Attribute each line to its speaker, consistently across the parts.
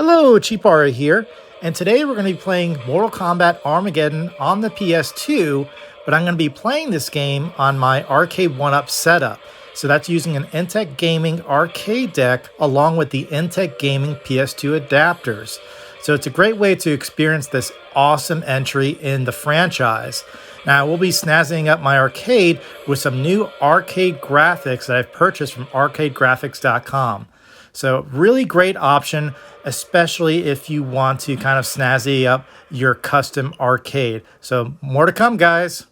Speaker 1: Hello, Cheapario here, and today we're going to be playing Mortal Kombat Armageddon on the PS2, but I'm going to be playing this game on my Arcade1Up setup. So that's using an Intec Gaming arcade deck along with the Intec Gaming PS2 adapters. So it's a great way to experience this awesome entry in the franchise. Now, we'll be snazzing up my arcade with some new Arcade Graphix that I've purchased from ArcadeGraphix.com. So really great option, especially if you want to kind of snazzy up your custom arcade. So more to come, guys.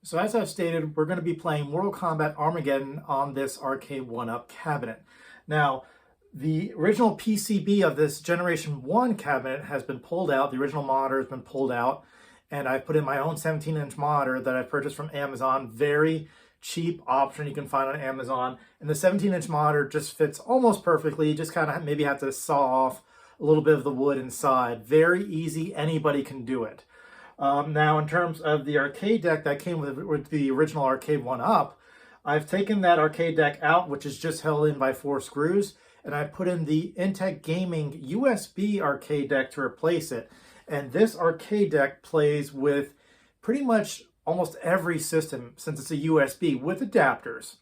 Speaker 1: So as I've stated, we're going to be playing Mortal Kombat Armageddon on this Arcade1Up cabinet. Now, the original PCB of this Generation 1 cabinet has been pulled out. The original monitor has been pulled out, and I put in my own 17-inch monitor that I purchased from Amazon. Very cheap option you can find on Amazon, and the 17-inch monitor just fits almost perfectly. You just kind of maybe have to saw off a little bit of the wood inside. Very easy, anybody can do it. Now, in terms of the arcade deck that came with the original Arcade1Up, I've taken that arcade deck out, which is just held in by 4 screws, and I put in the Intec Gaming USB arcade deck to replace it. And this arcade deck plays with pretty much almost every system, since it's a USB with adapters.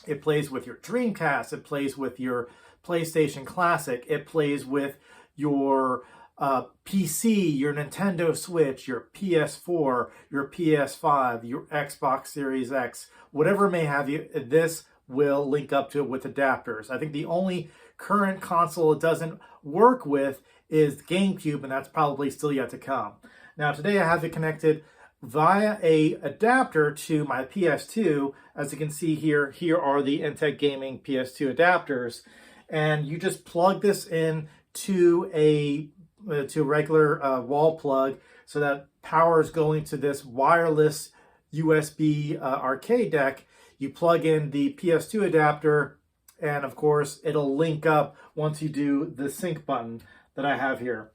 Speaker 1: It plays with your Dreamcast, it plays with your PlayStation Classic, it plays with your PC, your Nintendo Switch, your PS4, your PS5, your Xbox Series X, whatever may have you, this will link up to it with adapters. I think the only current console it doesn't work with is GameCube, and that's probably still yet to come. Now today I have it connected via a adapter to my PS2. As you can see here, here are the Intec Gaming PS2 adapters, and you just plug this in to a regular wall plug, so that power is going to this wireless USB arcade deck. You plug in the PS2 adapter, and of course it'll link up once you do the sync button that I have here.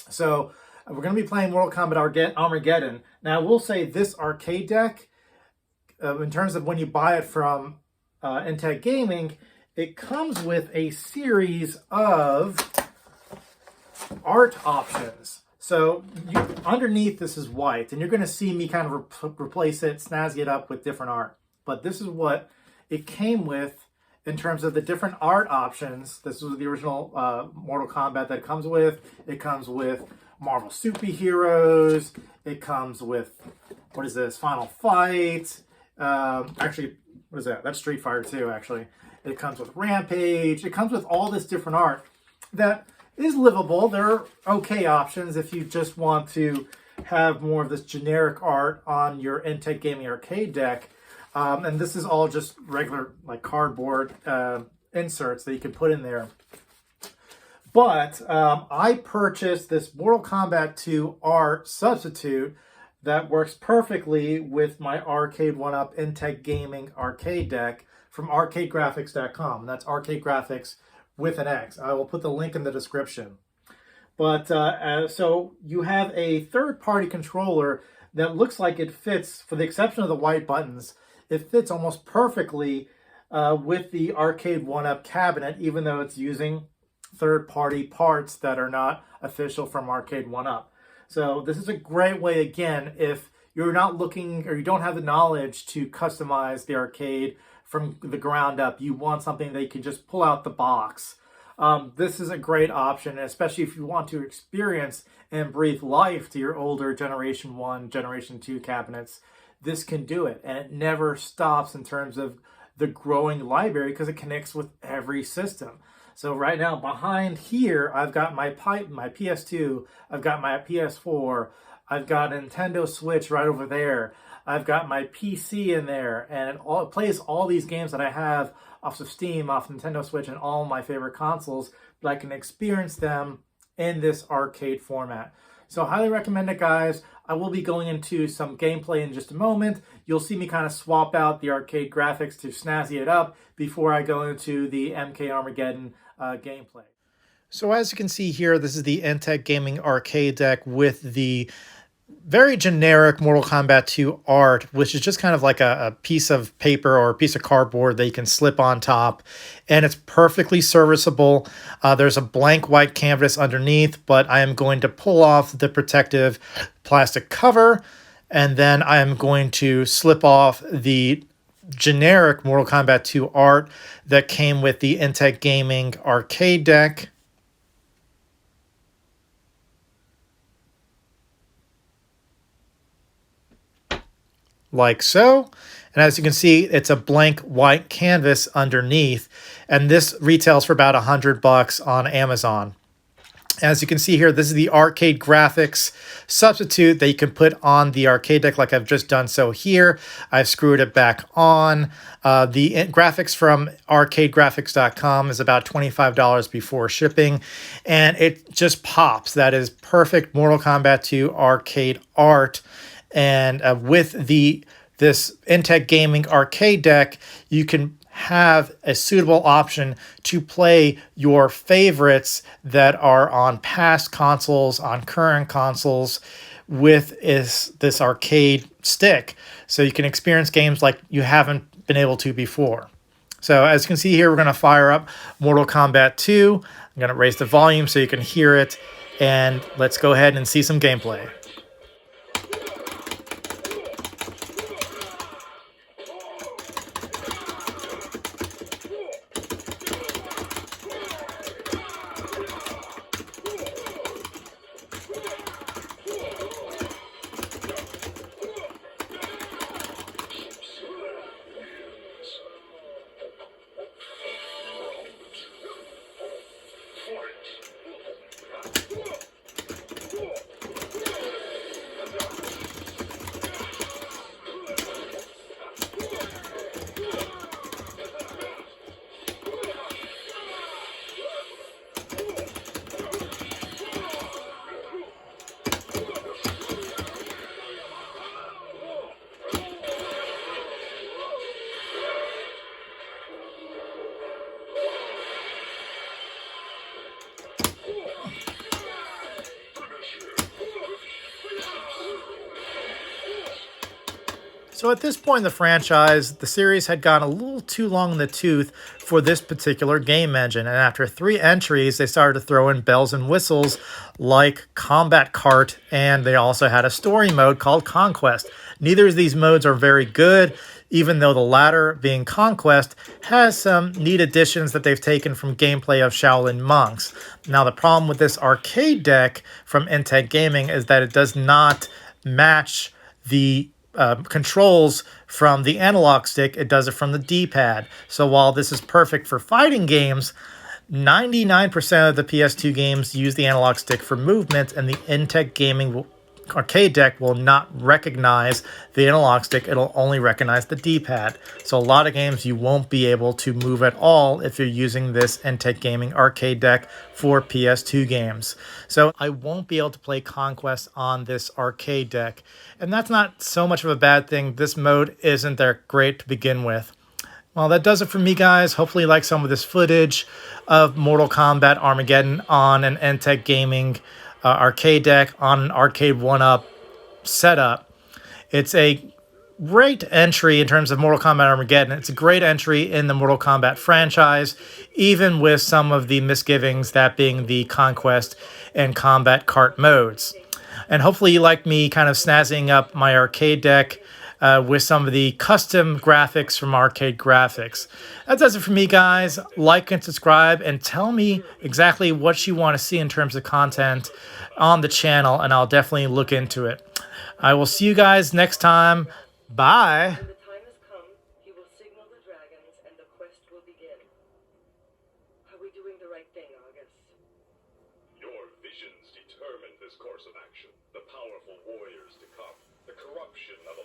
Speaker 1: So we're going to be playing Mortal Kombat Armageddon. Now, I will say this arcade deck, in terms of when you buy it from Intec Gaming, it comes with a series of art options. So underneath this is white, and you're going to see me kind of replace it, snazzy it up with different art. But this is what it came with in terms of the different art options. This was the original Mortal Kombat that it comes with. It comes with Marvel Superheroes. It comes with, what is this? Final Fight. Actually, what is that? That's Street Fighter 2, actually. It comes with Rampage. It comes with all this different art that is livable. There are okay options if you just want to have more of this generic art on your Intec Gaming arcade deck. And this is all just regular like cardboard inserts that you can put in there. But I purchased this Mortal Kombat 2 art substitute that works perfectly with my Arcade1Up Intec Gaming arcade deck from ArcadeGraphix.com. That's Arcade Graphix with an X. I will put the link in the description. But so you have a third-party controller that looks like it fits, for the exception of the white buttons, it fits almost perfectly with the Arcade1Up cabinet, even though it's using third-party parts that are not official from Arcade1Up. So this is a great way, again, if you're not looking or you don't have the knowledge to customize the arcade from the ground up, you want something that you can just pull out the box. This is a great option, especially if you want to experience and breathe life to your older Generation 1, Generation 2 cabinets. This can do it, and it never stops in terms of the growing library because it connects with every system. So right now behind here, I've got my PS2, I've got my PS4, I've got a Nintendo Switch right over there, I've got my PC in there, and it plays all these games that I have off of Steam, off Nintendo Switch, and all my favorite consoles, but I can experience them in this arcade format. So highly recommend it, guys. I will be going into some gameplay in just a moment. You'll see me kind of swap out the arcade graphics to snazzy it up before I go into the MK Armageddon gameplay. So as you can see here, this is the Intec Gaming arcade deck with the very generic Mortal Kombat 2 art, which is just kind of like a piece of paper or a piece of cardboard that you can slip on top, and it's perfectly serviceable. There's a blank white canvas underneath, but I am going to pull off the protective plastic cover, and then I am going to slip off the generic Mortal Kombat 2 art that came with the Intec Gaming arcade deck. Like so. And as you can see, it's a blank white canvas underneath. And this retails for about $100 on Amazon. As you can see here, this is the Arcade Graphix substitute that you can put on the arcade deck like I've just done so here. I've screwed it back on. The graphics from arcadegraphix.com is about $25 before shipping, and it just pops. That is perfect Mortal Kombat 2 arcade art. And with this Intec Gaming arcade deck, you can have a suitable option to play your favorites that are on past consoles, on current consoles, with this arcade stick. So you can experience games like you haven't been able to before. So as you can see here, we're going to fire up Mortal Kombat 2. I'm going to raise the volume so you can hear it. And let's go ahead and see some gameplay. So at this point in the franchise, the series had gone a little too long in the tooth for this particular game engine. And after 3 entries, they started to throw in bells and whistles like Combat Cart, and they also had a story mode called Conquest. Neither of these modes are very good, even though the latter, being Conquest, has some neat additions that they've taken from gameplay of Shaolin monks. Now, the problem with this arcade deck from Intec Gaming is that it does not match the controls from the analog stick. It does it from the D-pad. So while this is perfect for fighting games, 99% of the PS2 games use the analog stick for movement, and the Intec Gaming arcade deck will not recognize the analog stick. It'll only recognize the D-pad. So a lot of games you won't be able to move at all if you're using this Intec Gaming arcade deck for PS2 games. So I won't be able to play Conquest on this arcade deck. And that's not so much of a bad thing. This mode isn't that great to begin with. Well, that does it for me, guys. Hopefully you like some of this footage of Mortal Kombat Armageddon on an Intec Gaming arcade deck on an Arcade1Up setup. It's a great entry in terms of Mortal Kombat Armageddon. It's a great entry in the Mortal Kombat franchise, even with some of the misgivings, that being the Conquest and Combat Cart modes. And hopefully you like me kind of snazzying up my arcade deck with some of the custom graphics from Arcade Graphix. That does it for me, guys. Like and subscribe, and tell me exactly what you want to see in terms of content on the channel, and I'll definitely look into it. I will see you guys next time. Bye.
Speaker 2: When the time has come, he will signal the dragons and the quest will begin. Are we doing the right thing, August?
Speaker 3: Your visions determine this course of action. The powerful warriors to come, the corruption of